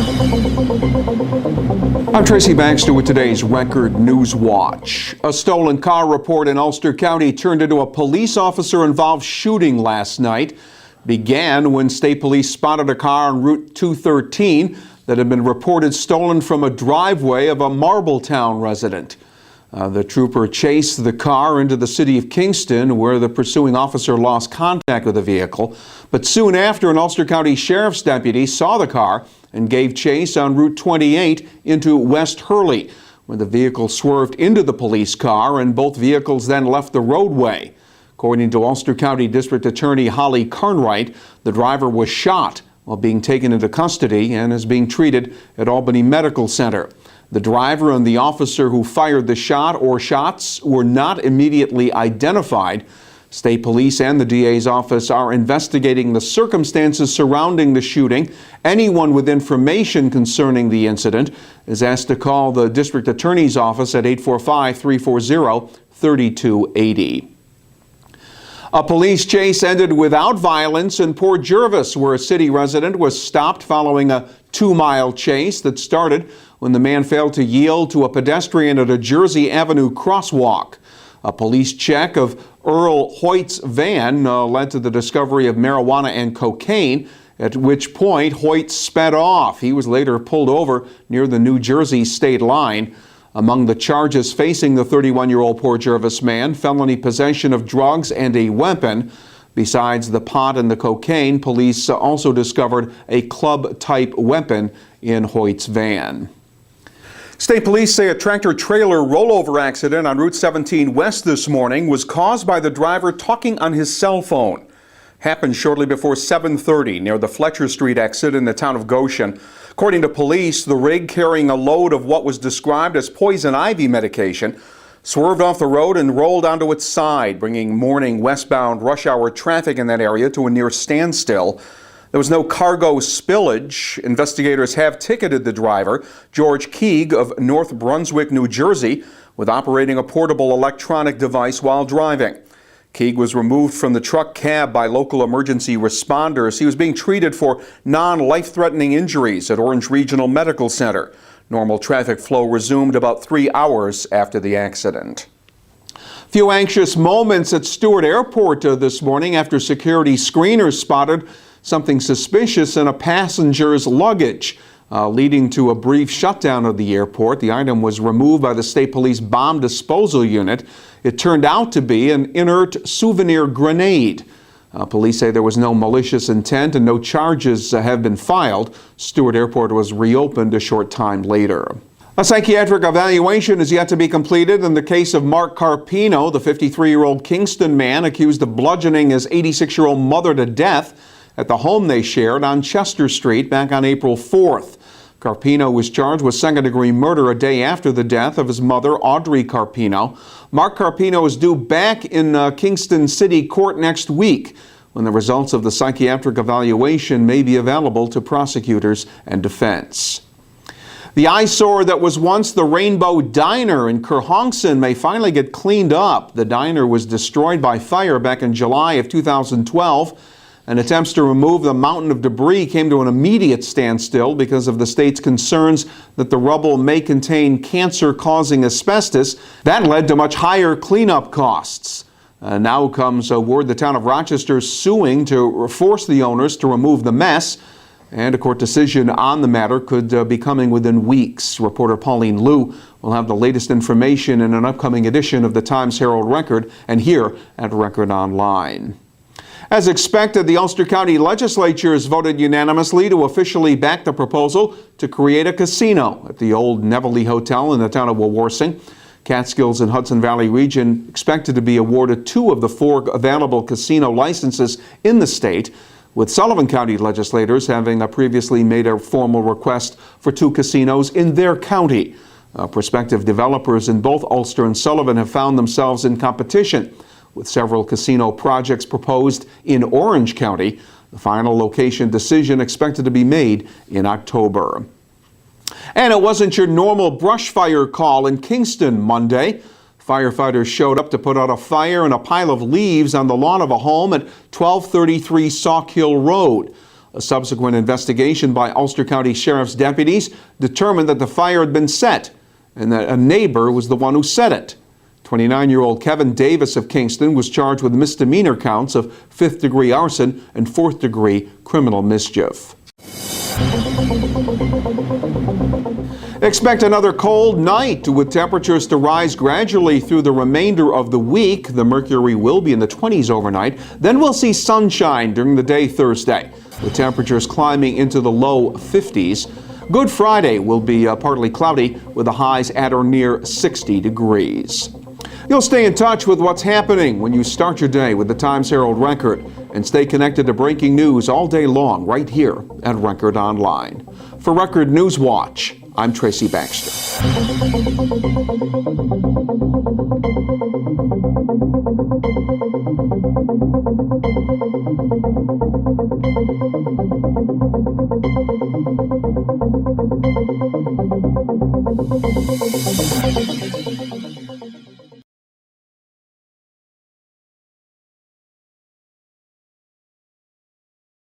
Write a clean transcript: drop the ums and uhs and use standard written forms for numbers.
I'm Tracy Baxter with today's Record Newswatch. A stolen car report in Ulster County turned into a police officer-involved shooting last night. Began when state police spotted a car on Route 213 that had been reported stolen from a driveway of a Marbletown resident. The trooper chased the car into the city of Kingston, where the pursuing officer lost contact with the vehicle. But soon after, an Ulster County Sheriff's deputy saw the car and gave chase on Route 28 into West Hurley, when the vehicle swerved into the police car and both vehicles then left the roadway. According to Ulster County District Attorney Holly Carnwright, the driver was shot while being taken into custody and is being treated at Albany Medical Center. The driver and the officer who fired the shot or shots were not immediately identified. State police and the DA's office are investigating the circumstances surrounding the shooting. Anyone with information concerning the incident is asked to call the district attorney's office at 845-340-3280. A police chase ended without violence in Port Jervis, where a city resident was stopped following a 2-mile chase that started when the man failed to yield to a pedestrian at a Jersey Avenue crosswalk. A police check of Earl Hoyt's van led to the discovery of marijuana and cocaine, at which point Hoyt sped off. He was later pulled over near the New Jersey state line. Among the charges facing the 31-year-old Port Jervis man, felony possession of drugs and a weapon. Besides the pot and the cocaine, police also discovered a club-type weapon in Hoyt's van. State police say a tractor-trailer rollover accident on Route 17 West this morning was caused by the driver talking on his cell phone. Happened shortly before 7:30 near the Fletcher Street exit in the town of Goshen. According to police, the rig carrying a load of what was described as poison ivy medication swerved off the road and rolled onto its side, bringing morning westbound rush hour traffic in that area to a near standstill. There was no cargo spillage. Investigators have ticketed the driver, George Keeg of North Brunswick, New Jersey, with operating a portable electronic device while driving. Keeg was removed from the truck cab by local emergency responders. He was being treated for non-life-threatening injuries at Orange Regional Medical Center. Normal traffic flow resumed about 3 hours after the accident. Few anxious moments at Stewart Airport this morning after security screeners spotted something suspicious in a passenger's luggage, leading to a brief shutdown of the airport. The item was removed by the state police bomb disposal unit. It turned out to be an inert souvenir grenade. Police say there was no malicious intent and no charges have been filed. Stewart Airport was reopened a short time later. A psychiatric evaluation is yet to be completed in the case of Mark Carpino, the 53-year-old Kingston man accused of bludgeoning his 86-year-old mother to death at the home they shared on Chester Street back on April 4th. Carpino was charged with second-degree murder a day after the death of his mother, Audrey Carpino. Mark Carpino is due back in Kingston City Court next week, when the results of the psychiatric evaluation may be available to prosecutors and defense. The eyesore that was once the Rainbow Diner in Kerhonkson may finally get cleaned up. The diner was destroyed by fire back in July of 2012. And attempts to remove the mountain of debris came to an immediate standstill because of the state's concerns that the rubble may contain cancer-causing asbestos. That led to much higher cleanup costs. Now comes word the town of Rochester is suing to force the owners to remove the mess. And a court decision on the matter could be coming within weeks. Reporter Pauline Liu will have the latest information in an upcoming edition of the Times-Herald-Record and here at Record Online. As expected, the Ulster County Legislature has voted unanimously to officially back the proposal to create a casino at the old Neville Hotel in the town of Wawarsing. Catskills and Hudson Valley region expected to be awarded 2 of the 4 available casino licenses in the state, with Sullivan County legislators having previously made a formal request for 2 casinos in their county. Prospective developers in both Ulster and Sullivan have found themselves in competition, with several casino projects proposed in Orange County. The final location decision expected to be made in October. And it wasn't your normal brush fire call in Kingston Monday. Firefighters showed up to put out a fire in a pile of leaves on the lawn of a home at 1233 Sawkill Road. A subsequent investigation by Ulster County Sheriff's deputies determined that the fire had been set and that a neighbor was the one who set it. 29-year-old Kevin Davis of Kingston was charged with misdemeanor counts of 5th-degree arson and 4th-degree criminal mischief. Expect another cold night with temperatures to rise gradually through the remainder of the week. The mercury will be in the 20s overnight. Then we'll see sunshine during the day Thursday, with temperatures climbing into the low 50s. Good Friday will be partly cloudy with the highs at or near 60 degrees. You'll stay in touch with what's happening when you start your day with the Times-Herald Record, and stay connected to breaking news all day long right here at Record Online. For Record Newswatch, I'm Tracy Baxter.